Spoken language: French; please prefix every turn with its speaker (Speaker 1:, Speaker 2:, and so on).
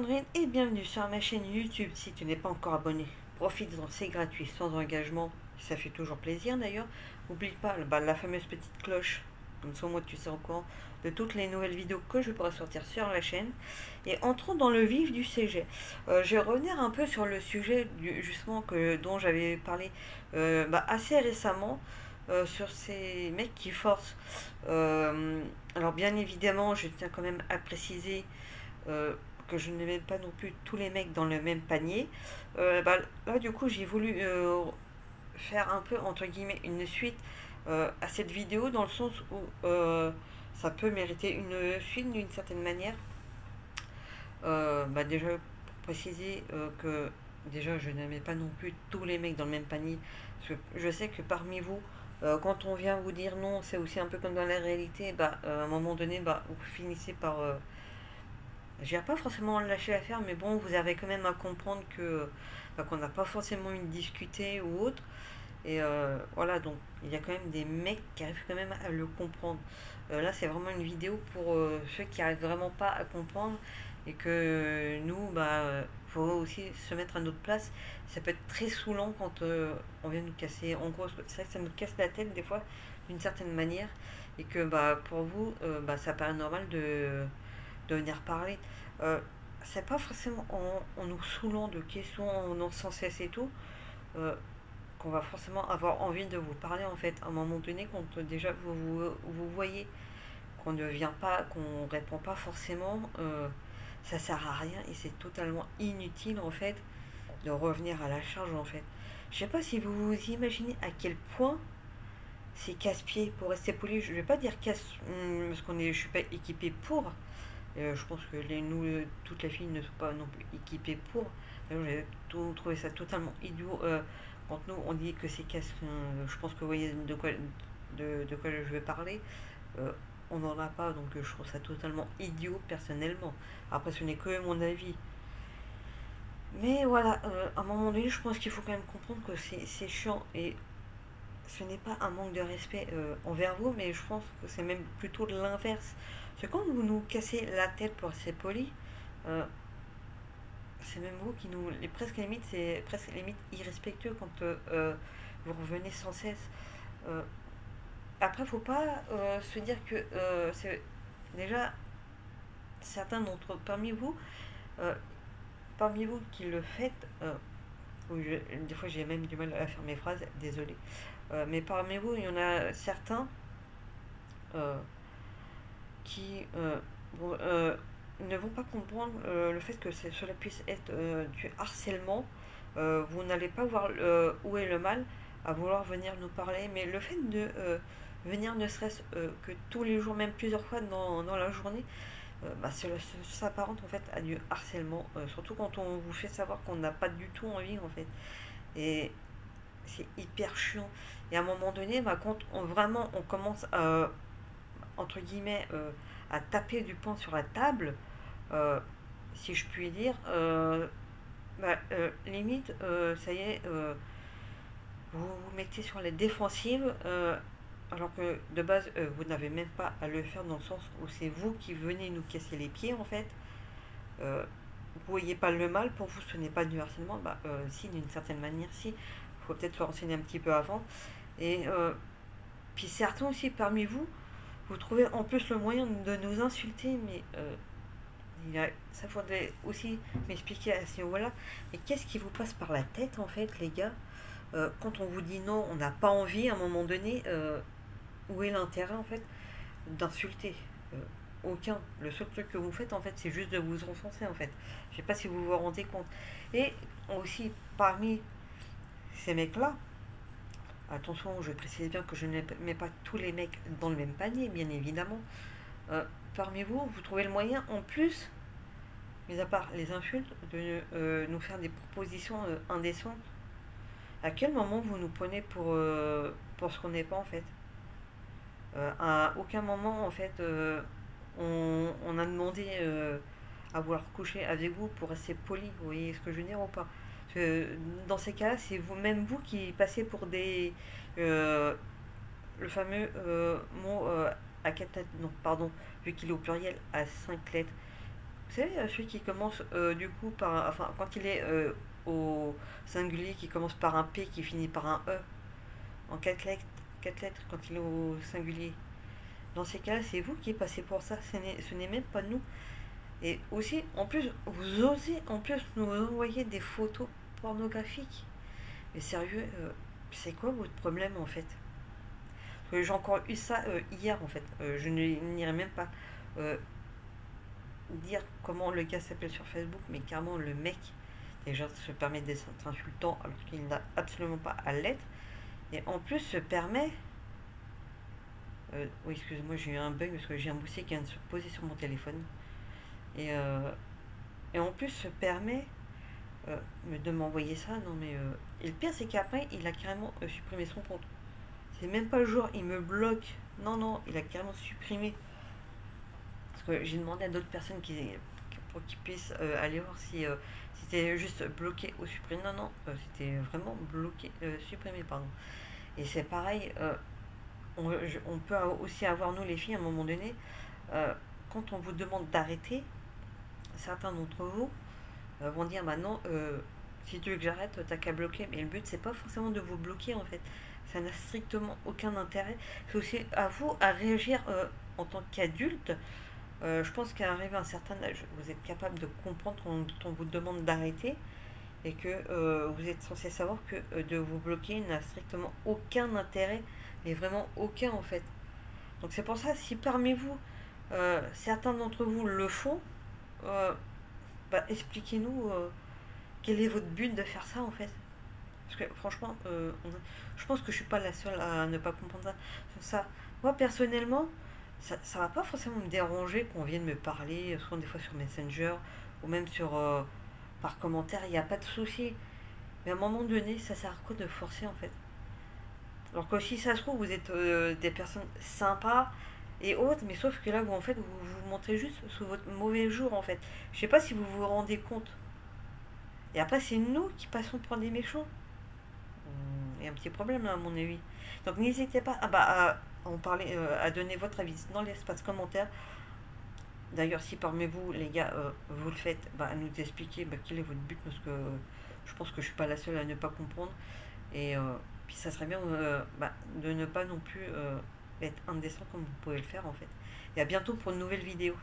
Speaker 1: Sandrine et bienvenue sur ma chaîne YouTube. Si tu n'es pas encore abonné, profite-en, c'est gratuit, sans engagement, ça fait toujours plaisir d'ailleurs. N'oublie pas la fameuse petite cloche, comme ça au moins tu sais au courant de toutes les nouvelles vidéos que je pourrai sortir sur la chaîne. Et entrons dans le vif du sujet. Je vais revenir un peu sur le sujet justement dont j'avais parlé assez récemment. Sur ces mecs qui forcent. Alors bien évidemment, je tiens quand même à préciser euh, que je ne mets pas non plus tous les mecs dans le même panier. Là, du coup, j'ai voulu faire un peu, entre guillemets, une suite à cette vidéo, dans le sens où ça peut mériter une suite d'une certaine manière. Déjà, pour préciser que déjà, je ne mets pas non plus tous les mecs dans le même panier. Parce que je sais que parmi vous, quand on vient vous dire non, c'est aussi un peu comme dans la réalité, à un moment donné, vous finissez par je dirais pas forcément lâcher l'affaire, mais bon, vous avez quand même à comprendre que qu'on n'a pas forcément eu discuté ou autre. Et voilà, donc il y a quand même des mecs qui arrivent quand même à le comprendre. Là, c'est vraiment une vidéo pour ceux qui arrivent vraiment pas à comprendre et que nous, faut aussi se mettre à notre place. Ça peut être très saoulant quand on vient nous casser. En gros, c'est vrai que ça nous casse la tête des fois d'une certaine manière et que pour vous, ça paraît normal de venir parler. Euh, c'est pas forcément en nous saoulant de questions sans cesse et tout qu'on va forcément avoir envie de vous parler en fait. À un moment donné, quand déjà vous voyez qu'on ne vient pas, qu'on répond pas forcément, ça sert à rien et c'est totalement inutile en fait de revenir à la charge en fait. Je sais pas si vous vous imaginez à quel point c'est casse-pied pour rester poli. Je vais pas dire casse parce je suis pas équipé pour. Je pense que toutes les filles ne sont pas non plus équipées pour. J'ai trouvé ça totalement idiot. Quand nous on dit que c'est casse, je pense que vous voyez de quoi je vais parler. Euh, on n'en a pas, donc je trouve ça totalement idiot personnellement. Après, ce n'est que mon avis. Mais voilà, à un moment donné, je pense qu'il faut quand même comprendre que c'est chiant et ce n'est pas un manque de respect envers vous, mais je pense que c'est même plutôt de l'inverse. C'est quand vous nous cassez la tête pour être poli, euh, c'est même vous qui nous. Presque limite, c'est presque limite irrespectueux quand vous revenez sans cesse. Euh, Après, faut pas se dire que c'est déjà certains d'entre euh, parmi vous qui le faites. Des fois, j'ai même du mal à faire mes phrases, désolé. Mais parmi vous, il y en a certains euh, qui ne vont pas comprendre le fait que cela puisse être du harcèlement. Vous n'allez pas voir où est le mal à vouloir venir nous parler, mais le fait de venir ne serait-ce que tous les jours, même plusieurs fois dans la journée, cela s'apparente en fait à du harcèlement, surtout quand on vous fait savoir qu'on n'a pas du tout envie en fait. Et c'est hyper chiant. Et à un moment donné, quand vraiment on commence à, entre guillemets, à taper du poing sur la table, euh, si je puis dire, limite, ça y est, vous vous mettez sur la défensive, alors que de base, vous n'avez même pas à le faire dans le sens où c'est vous qui venez nous casser les pieds en fait. Vous voyez pas le mal, pour vous ce n'est pas du harcèlement, si d'une certaine manière, si. Il faut peut-être se renseigner un petit peu avant. Et puis certains aussi parmi vous, vous trouvez en plus le moyen de nous insulter, mais ça faudrait aussi m'expliquer à ce niveau-là. Mais qu'est-ce qui vous passe par la tête en fait, les gars quand on vous dit non, on n'a pas envie à un moment donné, où est l'intérêt en fait d'insulter aucun. Le seul truc que vous faites en fait, c'est juste de vous enfoncer en fait. Je sais pas si vous vous rendez compte. Et aussi, parmi ces mecs-là, attention, je précise bien que je ne mets pas tous les mecs dans le même panier, bien évidemment. Euh, Parmi vous, vous trouvez le moyen, en plus, mis à part les insultes, de nous faire des propositions indécentes. À quel moment vous nous prenez pour ce qu'on n'est pas, en fait À aucun moment, en fait, on a demandé à vouloir coucher avec vous pour rester poli. Vous voyez ce que je veux dire ou pas? Parce que dans ces cas-là, c'est vous-même vous qui passez pour des le fameux mot à 4 lettres, non, pardon, vu qu'il est au pluriel, à 5 lettres. Vous savez, celui qui commence du coup par. Enfin, quand il est au singulier, qui commence par un P, qui finit par un E, en quatre lettres quand il est au singulier. Dans ces cas-là, c'est vous qui passez pour ça, ce n'est même pas nous. Et aussi, en plus, vous osez en plus nous envoyer des photos pornographiques. Mais sérieux, c'est quoi votre problème en fait? Parce que j'ai encore eu ça hier en fait. Je n'irai même pas euh, dire comment le gars s'appelle sur Facebook, mais carrément le mec déjà se permet d'être insultant alors qu'il n'a absolument pas à l'être. Et en plus se permet. Oui, excusez-moi, j'ai eu un bug parce que j'ai un dossier qui vient de se poser sur mon téléphone. Et, euh, et en plus se permet euh, de m'envoyer ça. Non mais. Et le pire, c'est qu'après, il a carrément supprimé son compte. C'est même pas le jour, il me bloque. Non, non, il a carrément supprimé. Parce que j'ai demandé à d'autres personnes pour qu'ils puissent aller voir si c'était juste bloqué ou supprimé. Non, non, c'était vraiment bloqué, supprimé, pardon. Et c'est pareil, on peut aussi avoir, nous les filles, à un moment donné, euh, quand on vous demande d'arrêter, certains d'entre vous vont dire maintenant, si tu veux que j'arrête, t'as qu'à bloquer. Mais le but, c'est pas forcément de vous bloquer en fait. Ça n'a strictement aucun intérêt. C'est aussi à vous à réagir en tant qu'adulte. Je pense qu'à arriver à un certain âge, vous êtes capable de comprendre quand on vous demande d'arrêter et que vous êtes censé savoir que de vous bloquer n'a strictement aucun intérêt, mais vraiment aucun en fait. Donc c'est pour ça, si parmi vous, certains d'entre vous le font, euh, bah, expliquez-nous quel est votre but de faire ça en fait. Parce que franchement, je pense que je suis pas la seule à ne pas comprendre ça. Moi personnellement, ça va pas forcément me déranger qu'on vienne me parler, soit des fois sur Messenger ou même par commentaire, il n'y a pas de souci. Mais à un moment donné, ça sert à quoi de forcer en fait? Alors que si ça se trouve, vous êtes des personnes sympas et autres, mais sauf que là, vous en fait, vous vous montrez juste sous votre mauvais jour en fait. Je sais pas si vous vous rendez compte. Et après, c'est nous qui passons pour des méchants. Il y a un petit problème là, à mon avis. Donc n'hésitez pas à en parler, à donner votre avis dans l'espace commentaire. D'ailleurs, si parmi vous, les gars, vous le faites, à nous expliquer quel est votre but, parce que je pense que je suis pas la seule à ne pas comprendre. Et puis ça serait bien de ne pas non plus être indécent comme vous pouvez le faire en fait. Et à bientôt pour une nouvelle vidéo.